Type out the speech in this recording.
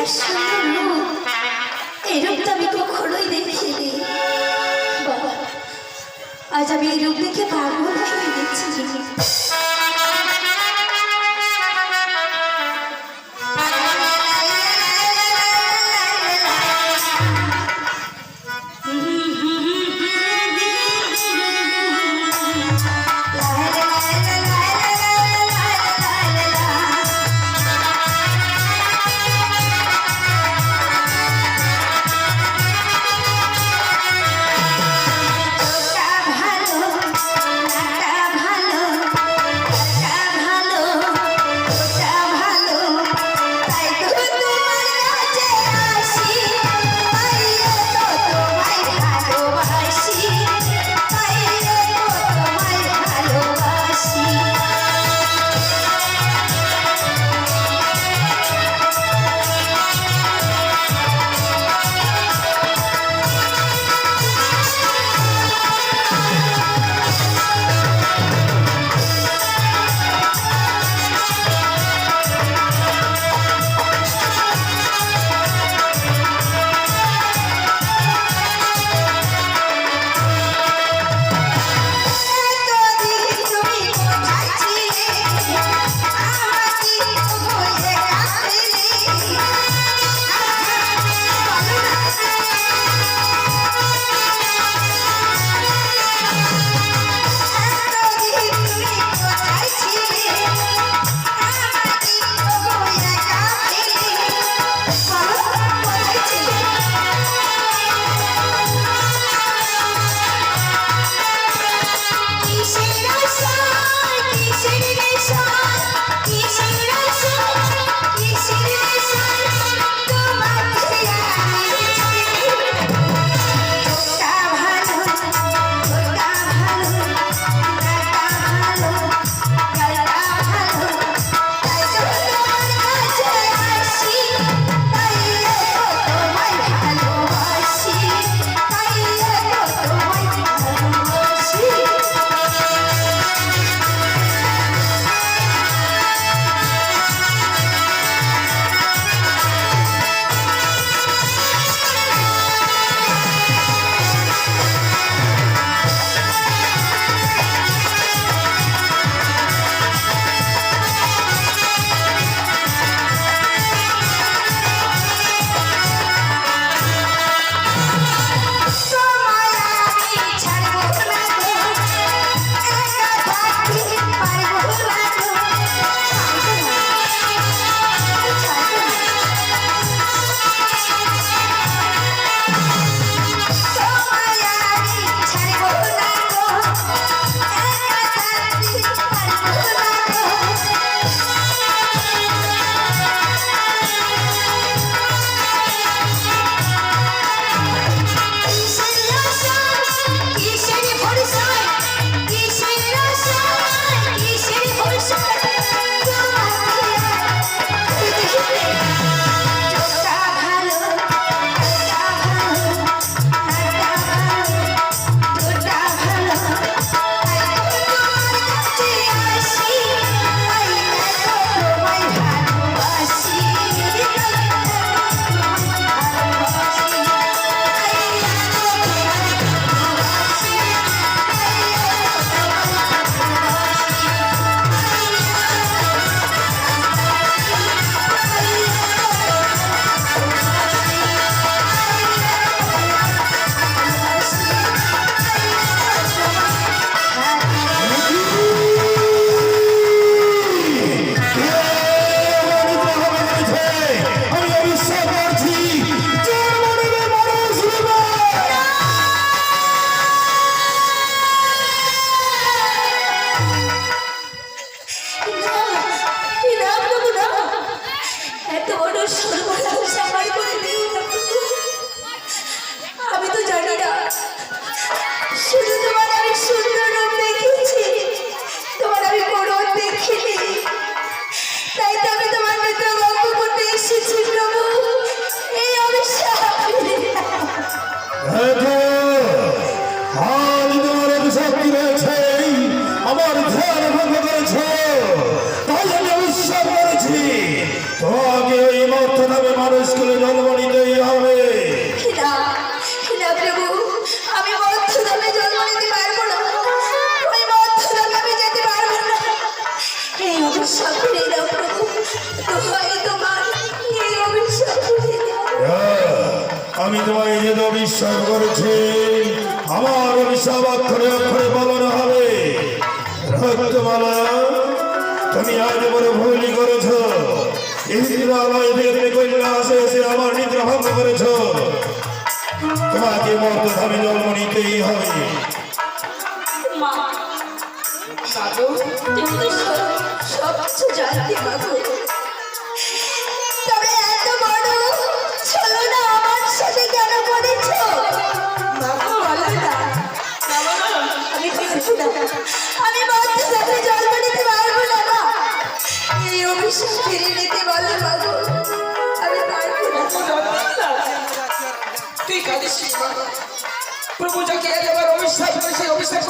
সুন্দর রূপ, এই রূপটা আমি কখনোই দেখিনি। বাবা, আজ আমি এই রূপ দেখে পাগল হয়ে গেছি। तो आगे মানুষগুলো জন্ম নিতেই হবে। না না প্রভু, আমি মধ্যধামে জন্ম নিতে পারবো না, ওই মধ্যধামে আমি যেতে পারবো না। এই অভিশাপ ফিরে দাও প্রভু, দোহাই তোমার, এই অভিশাপ ফিরে দাও। আমি তোমায় যে অভিশাপ করেছি, আমার অভিশাপ অক্ষরে অক্ষরে পালন হবে। রক্তমালা, তুমি আজ বড় ভুলই করেছ। ইন্দ্রালয় থেকে তুমি কৈলাসে এসে আমার নিদ্রা ভঙ্গ করেছ। তোমাকে মর্তধামে জন্ম নিতেই হবে। মা, তুমি তো সব কিছু জানতে পারো, তবে এত বড় ছলনা আমার সাথে কেন করেছো? বলো না। আমি পারবো না, আমি মধ্যধামে জন্ম নিতে পারবো না। মা, এই অভিশাপ ফিরে নিতে বলো বাবু, আমি পারবো না। তুই কাঁদিস প্রভু যাকে একেবারে অবিশ্বাস করে সেই অবিশ্বাস